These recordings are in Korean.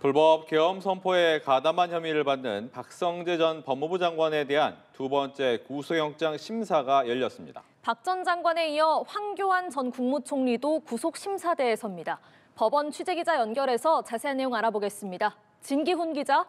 불법 계엄 선포에 가담한 혐의를 받는 박성재 전 법무부 장관에 대한 두 번째 구속영장 심사가 열렸습니다. 박 전 장관에 이어 황교안 전 국무총리도 구속 심사대에 섭니다. 법원 취재기자 연결해서 자세한 내용 알아보겠습니다. 진기훈 기자.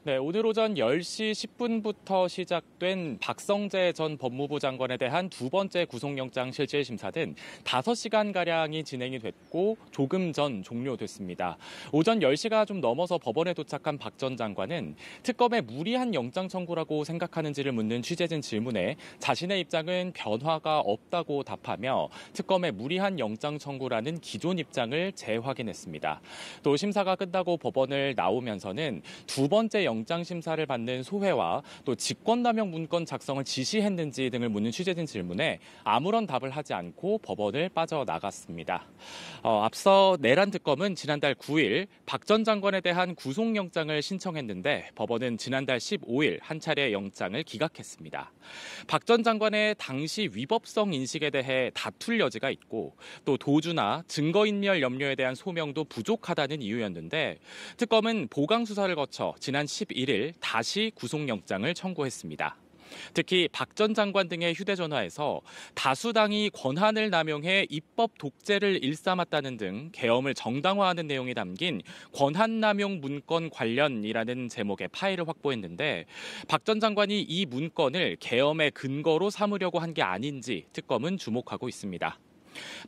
네, 오늘 오전 10시 10분부터 시작된 박성재 전 법무부 장관에 대한 두 번째 구속영장 실질심사는 5시간가량이 진행이 됐고 조금 전 종료됐습니다. 오전 10시가 좀 넘어서 법원에 도착한 박 전 장관은 특검의 무리한 영장 청구라고 생각하는지를 묻는 취재진 질문에 자신의 입장은 변화가 없다고 답하며 특검의 무리한 영장 청구라는 기존 입장을 재확인했습니다. 또 심사가 끝나고 법원을 나오면서는 두 번째 영장 심사를 받는 소회와 또 직권남용 문건 작성을 지시했는지 등을 묻는 취재진 질문에 아무런 답을 하지 않고 법원을 빠져나갔습니다. 앞서 내란 특검은 지난달 9일 박 전 장관에 대한 구속영장을 신청했는데 법원은 지난달 15일 한 차례 영장을 기각했습니다. 박 전 장관의 당시 위법성 인식에 대해 다툴 여지가 있고 또 도주나 증거인멸 염려에 대한 소명도 부족하다는 이유였는데 특검은 보강 수사를 거쳐 지난 11일 다시 구속영장을 청구했습니다. 특히 박 전 장관 등의 휴대전화에서 다수당이 권한을 남용해 입법 독재를 일삼았다는 등 계엄을 정당화하는 내용이 담긴 권한남용 문건 관련이라는 제목의 파일을 확보했는데 박 전 장관이 이 문건을 계엄의 근거로 삼으려고 한 게 아닌지 특검은 주목하고 있습니다.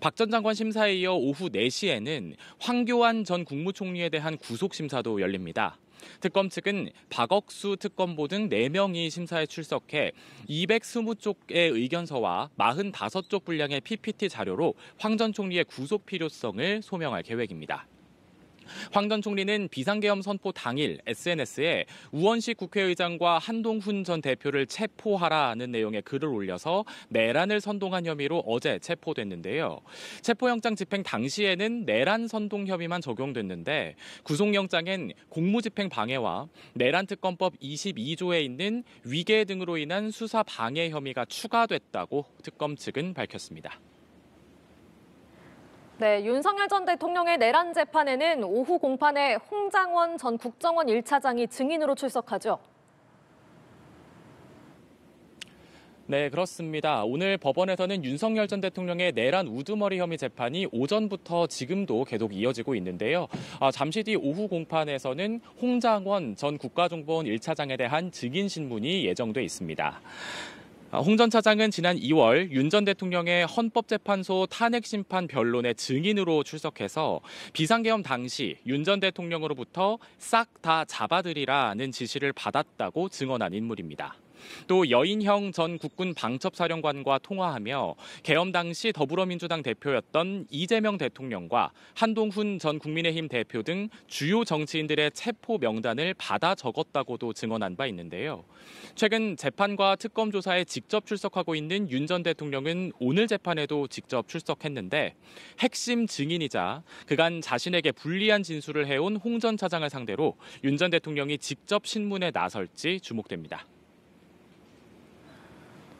박 전 장관 심사에 이어 오후 4시에는 황교안 전 국무총리에 대한 구속심사도 열립니다. 특검 측은 박억수 특검보 등 4명이 심사에 출석해 220쪽의 의견서와 45쪽 분량의 PPT 자료로 황 전 총리의 구속 필요성을 소명할 계획입니다. 황 전 총리는 비상계엄 선포 당일 SNS에 우원식 국회의장과 한동훈 전 대표를 체포하라는 내용의 글을 올려서 내란을 선동한 혐의로 어제 체포됐는데요. 체포영장 집행 당시에는 내란 선동 혐의만 적용됐는데 구속영장엔 공무집행 방해와 내란특검법 22조에 있는 위계 등으로 인한 수사 방해 혐의가 추가됐다고 특검 측은 밝혔습니다. 네, 윤석열 전 대통령의 내란 재판에는 오후 공판에 홍장원 전 국정원 1차장이 증인으로 출석하죠. 네, 그렇습니다. 오늘 법원에서는 윤석열 전 대통령의 내란 우두머리 혐의 재판이 오전부터 지금도 계속 이어지고 있는데요. 잠시 뒤 오후 공판에서는 홍장원 전 국가정보원 1차장에 대한 증인 신문이 예정돼 있습니다. 홍 전 차장은 지난 2월 윤 전 대통령의 헌법재판소 탄핵심판 변론의 증인으로 출석해서 비상계엄 당시 윤 전 대통령으로부터 싹 다 잡아들이라는 지시를 받았다고 증언한 인물입니다. 또 여인형 전 국군 방첩사령관과 통화하며 계엄 당시 더불어민주당 대표였던 이재명 대통령과 한동훈 전 국민의힘 대표 등 주요 정치인들의 체포 명단을 받아 적었다고도 증언한 바 있는데요. 최근 재판과 특검 조사에 직접 출석하고 있는 윤 전 대통령은 오늘 재판에도 직접 출석했는데 핵심 증인이자 그간 자신에게 불리한 진술을 해온 홍 전 차장을 상대로 윤 전 대통령이 직접 신문에 나설지 주목됩니다.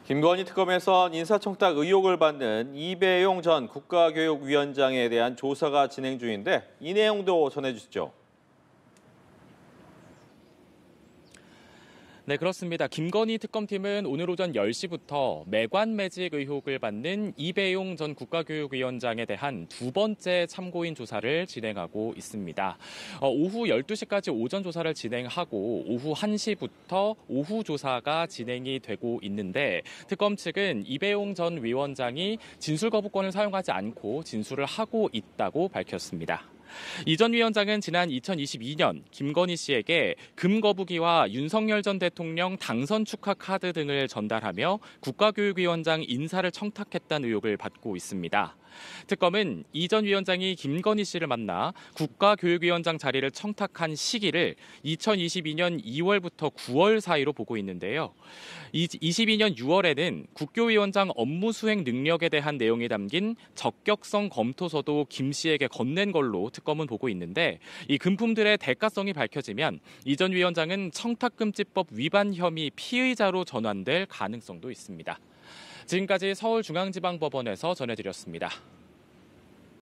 김건희 특검에선 인사청탁 의혹을 받는 이배용 전 국가교육위원장에 대한 조사가 진행 중인데 이 내용도 전해주시죠. 네, 그렇습니다. 김건희 특검팀은 오늘 오전 10시부터 매관 매직 의혹을 받는 이배용 전 국가교육위원장에 대한 두 번째 참고인 조사를 진행하고 있습니다. 오후 12시까지 오전 조사를 진행하고 오후 1시부터 오후 조사가 진행이 되고 있는데 특검 측은 이배용 전 위원장이 진술 거부권을 사용하지 않고 진술을 하고 있다고 밝혔습니다. 이 전 위원장은 지난 2022년 김건희 씨에게 금거부기와 윤석열 전 대통령 당선 축하 카드 등을 전달하며 국가교육위원장 인사를 청탁했다는 의혹을 받고 있습니다. 특검은 이 전 위원장이 김건희 씨를 만나 국가교육위원장 자리를 청탁한 시기를 2022년 2월부터 9월 사이로 보고 있는데요. 22년 6월에는 국교위원장 업무 수행 능력에 대한 내용이 담긴 적격성 검토서도 김 씨에게 건넨 걸로 특검은 보고 있는데 이 금품들의 대가성이 밝혀지면 이 전 위원장은 청탁금지법 위반 혐의 피의자로 전환될 가능성도 있습니다. 지금까지 서울중앙지방법원에서 전해드렸습니다.